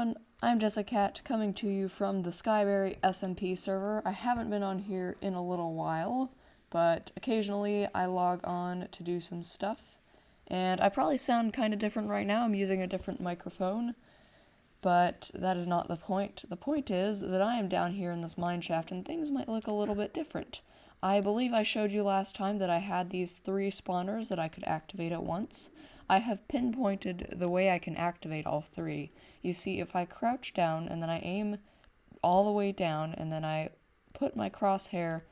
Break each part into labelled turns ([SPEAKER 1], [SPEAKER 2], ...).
[SPEAKER 1] everyone, I'm Jessicat coming to you from the Sky Berry SMP server. I haven't been on here in a little while, but occasionally I log on to do some stuff. And I probably sound kind of different right now, I'm using a different microphone, but that is not the point. The point is that I am down here in this mineshaft and things might look a little bit different. I believe I showed you last time that I had these 3 spawners that I could activate at once. I have pinpointed the way I can activate all 3. You see, if I crouch down and then I aim all the way down and then I put my crosshair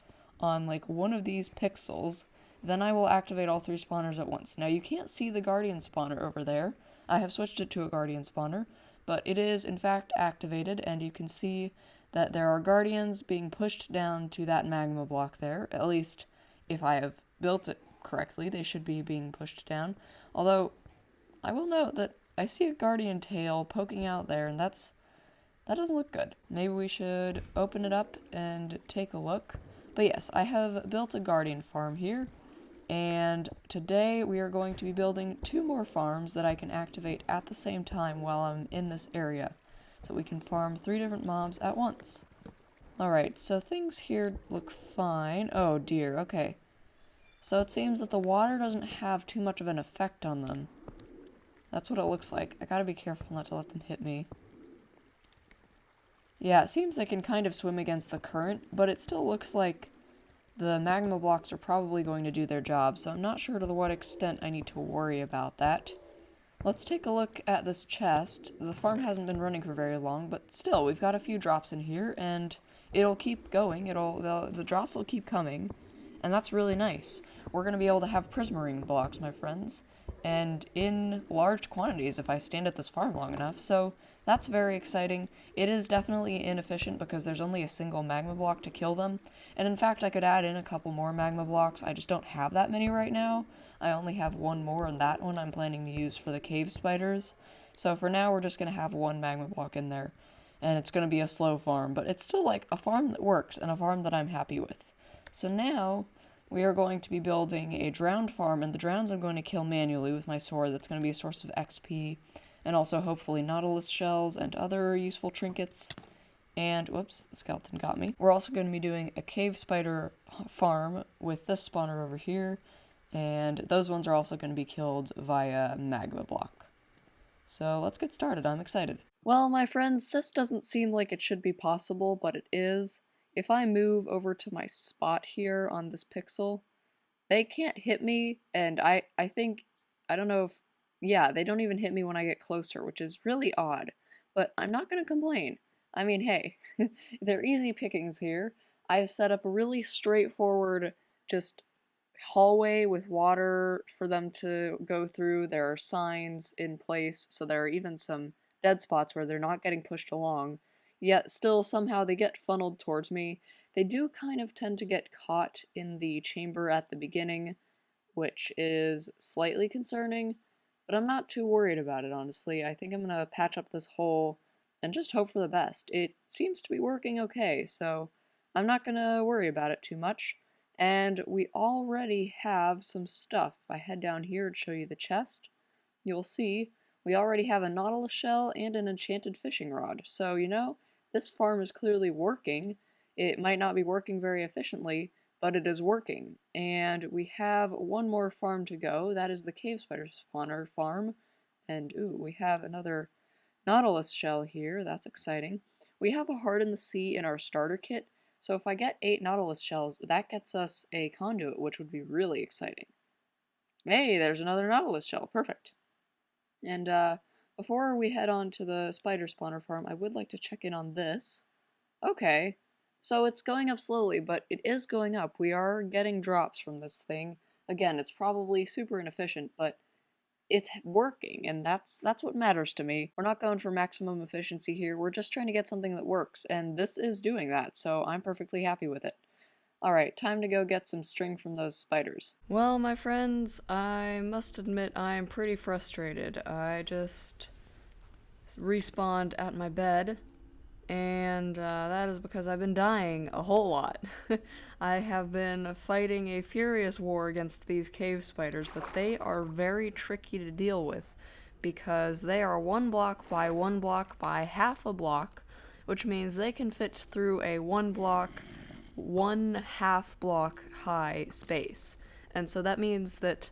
[SPEAKER 1] on like one of these pixels, then I will activate all 3 spawners at once. Now you can't see the guardian spawner over there. I have switched it to a guardian spawner, but it is in fact activated, and you can see that there are guardians being pushed down to that magma block there. At least if I have built it correctly, they should be being pushed down. Although I will note that I see a guardian tail poking out there, and that doesn't look good. Maybe we should open it up and take a look. But yes, I have built a guardian farm here, and today we are going to be building 2 more farms that I can activate at the same time while I'm in this area, so we can farm 3 different mobs at once. Alright, so things here look fine. Oh dear, okay. So it seems that the water doesn't have too much of an effect on them. That's what it looks like. I gotta be careful not to let them hit me. Yeah, it seems they can kind of swim against the current, but it still looks like the magma blocks are probably going to do their job, so I'm not sure to what extent I need to worry about that. Let's take a look at this chest. The farm hasn't been running for very long, but still, we've got a few drops in here, and it'll keep going. The drops will keep coming, and that's really nice. We're going to be able to have prismarine blocks, my friends, and in large quantities if I stand at this farm long enough, so that's very exciting. It is definitely inefficient because there's only a single magma block to kill them, and in fact I could add in a couple more magma blocks. I just don't have that many right now. I only have 1 more, and that one I'm planning to use for the cave spiders. So for now we're just going to have 1 magma block in there, and it's going to be a slow farm, but it's still like a farm that works and a farm that I'm happy with. So now we are going to be building a drowned farm, and the drowns I'm going to kill manually with my sword. That's going to be a source of XP, and also hopefully nautilus shells and other useful trinkets. And, whoops, the skeleton got me. We're also going to be doing a cave spider farm with this spawner over here, and those ones are also going to be killed via magma block. So let's get started, I'm excited. Well, my friends, this doesn't seem like it should be possible, but it is. If I move over to my spot here on this pixel, they can't hit me, and I think, I don't know if, yeah, they don't even hit me when I get closer, which is really odd, but I'm not going to complain. I mean, hey, they're easy pickings here. I've set up a really straightforward, just hallway with water for them to go through. There are signs in place, so there are even some dead spots where they're not getting pushed along. Yet still somehow they get funneled towards me. They do kind of tend to get caught in the chamber at the beginning, which is slightly concerning, but I'm not too worried about it, honestly. I think I'm gonna patch up this hole and just hope for the best. It seems to be working okay, so I'm not gonna worry about it too much. And we already have some stuff. If I head down here and show you the chest, you'll see we already have a nautilus shell and an enchanted fishing rod. So, you know, this farm is clearly working. It might not be working very efficiently, but it is working. And we have 1 more farm to go. That is the cave spider spawner farm. And ooh, we have another nautilus shell here. That's exciting. We have a heart in the sea in our starter kit. So if I get 8 nautilus shells, that gets us a conduit, which would be really exciting. Hey, there's another nautilus shell. Perfect. And before we head on to the spider spawner farm, I would like to check in on this. Okay, so it's going up slowly, but it is going up. We are getting drops from this thing. Again, it's probably super inefficient, but it's working, and that's what matters to me. We're not going for maximum efficiency here. We're just trying to get something that works, and this is doing that, so I'm perfectly happy with it. Alright, time to go get some string from those spiders. Well, my friends, I must admit I'm pretty frustrated. I just respawned at my bed, and that is because I've been dying a whole lot. I have been fighting a furious war against these cave spiders, but they are very tricky to deal with because they are 1 block by 1 block by half a block, which means they can fit through a 1 block, 1/2 block high space. And so that means that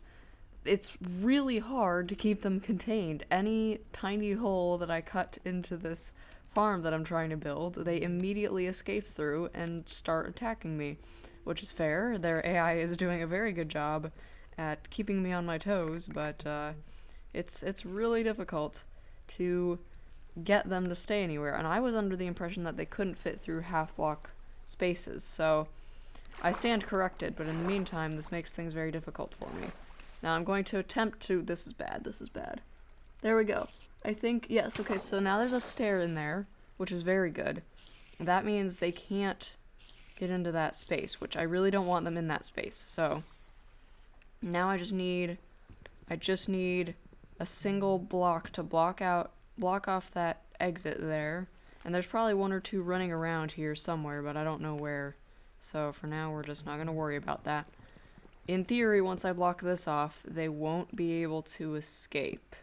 [SPEAKER 1] it's really hard to keep them contained. Any tiny hole that I cut into this farm that I'm trying to build, they immediately escape through and start attacking me, which is fair. Their AI is doing a very good job at keeping me on my toes, but it's really difficult to get them to stay anywhere. And I was under the impression that they couldn't fit through half-block spaces, so I stand corrected, but in the meantime, this makes things very difficult for me. Now I'm going to attempt to... This is bad. There we go. I think, yes, okay, so now there's a stair in there, which is very good. That means they can't get into that space, which I really don't want them in that space. So now I just need a single block to block off that exit there. And there's probably 1 or 2 running around here somewhere, but I don't know where. So for now, we're just not going to worry about that. In theory, once I block this off, they won't be able to escape.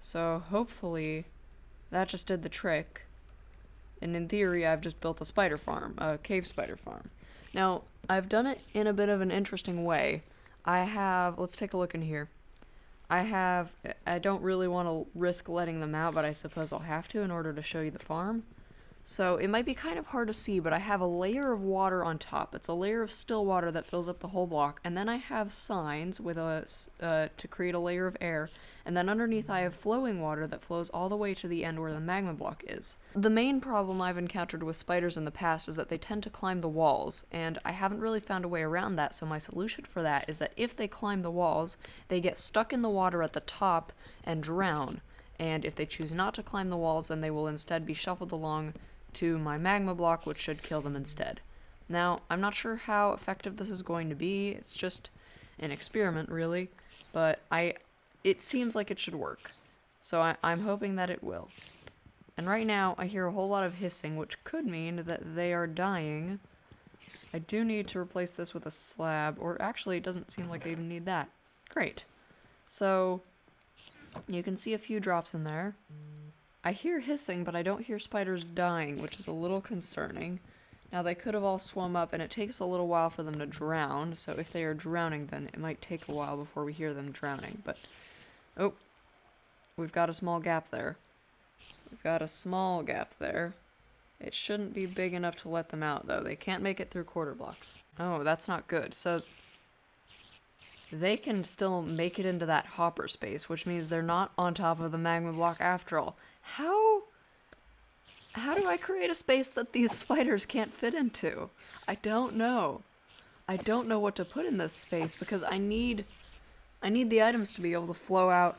[SPEAKER 1] So hopefully that just did the trick. And in theory, I've just built a spider farm, a cave spider farm. Now, I've done it in a bit of an interesting way. Let's take a look in here. I don't really want to risk letting them out, but I suppose I'll have to in order to show you the farm. So it might be kind of hard to see, but I have a layer of water on top. It's a layer of still water that fills up the whole block, and then I have signs with to create a layer of air, and then underneath I have flowing water that flows all the way to the end where the magma block is. The main problem I've encountered with spiders in the past is that they tend to climb the walls, and I haven't really found a way around that, so my solution for that is that if they climb the walls, they get stuck in the water at the top and drown, and if they choose not to climb the walls, then they will instead be shuffled along to my magma block, which should kill them instead. Now, I'm not sure how effective this is going to be. It's just an experiment, really, but it seems like it should work. So I'm hoping that it will. And right now, I hear a whole lot of hissing, which could mean that they are dying. I do need to replace this with a slab, or actually, it doesn't seem like I even need that. Great. So, you can see a few drops in there. I hear hissing, but I don't hear spiders dying, which is a little concerning. Now, they could have all swum up, and it takes a little while for them to drown, so if they are drowning, then it might take a while before we hear them drowning, but... Oh, we've got a small gap there. It shouldn't be big enough to let them out, though. They can't make it through quarter blocks. Oh, that's not good. So, they can still make it into that hopper space, which means they're not on top of the magma block after all. How do I create a space that these spiders can't fit into? I don't know. I don't know what to put in this space because I need the items to be able to flow out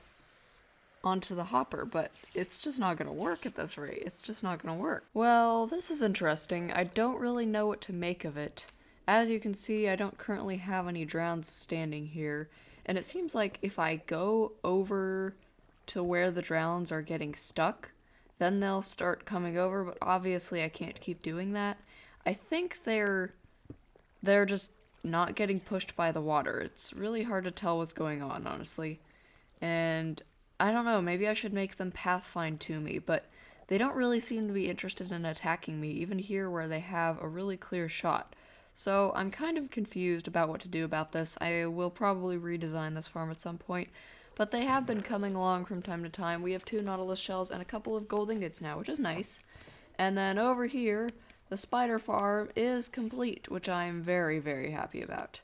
[SPEAKER 1] onto the hopper, but it's just not going to work at this rate. It's just not going to work. Well, this is interesting. I don't really know what to make of it. As you can see, I don't currently have any drowns standing here, and it seems like if I go over to where the drowns are getting stuck, then they'll start coming over, but obviously I can't keep doing that. I think they're just not getting pushed by the water. It's really hard to tell what's going on, honestly. And I don't know, maybe I should make them pathfind to me, but they don't really seem to be interested in attacking me, even here where they have a really clear shot. So I'm kind of confused about what to do about this. I will probably redesign this farm at some point, but they have been coming along from time to time. We have 2 nautilus shells and a couple of gold ingots now, which is nice. And then over here, the spider farm is complete, which I'm very, very happy about.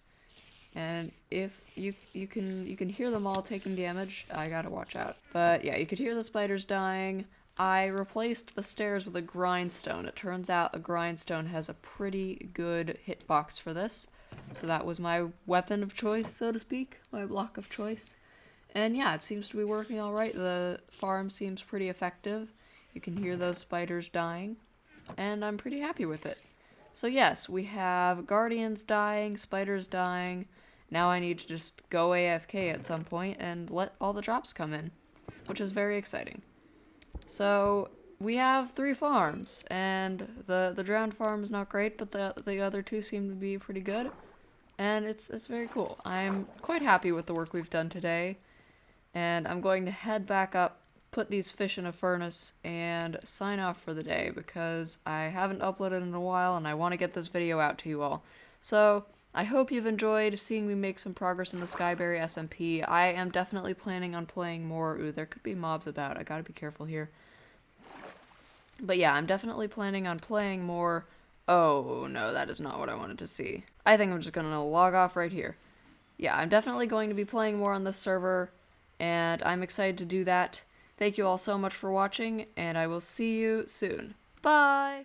[SPEAKER 1] And if you can hear them all taking damage, I gotta watch out. But yeah, you could hear the spiders dying. I replaced the stairs with a grindstone. It turns out a grindstone has a pretty good hitbox for this. So that was my weapon of choice, so to speak, my block of choice. And yeah, it seems to be working alright. The farm seems pretty effective. You can hear those spiders dying, and I'm pretty happy with it. So yes, we have guardians dying, spiders dying. Now I need to just go AFK at some point and let all the drops come in, which is very exciting. So we have 3 farms, and the drowned farm is not great, but the other 2 seem to be pretty good. and it's very cool. I'm quite happy with the work we've done today, and I'm going to head back up, put these fish in a furnace, and sign off for the day because I haven't uploaded in a while and I want to get this video out to you all. So I hope you've enjoyed seeing me make some progress in the Sky Berry SMP. I am definitely planning on playing more. Ooh, there could be mobs about. I gotta be careful here. But yeah, I'm definitely planning on playing more. Oh, no, that is not what I wanted to see. I think I'm just gonna log off right here. Yeah, I'm definitely going to be playing more on this server, and I'm excited to do that. Thank you all so much for watching, and I will see you soon. Bye!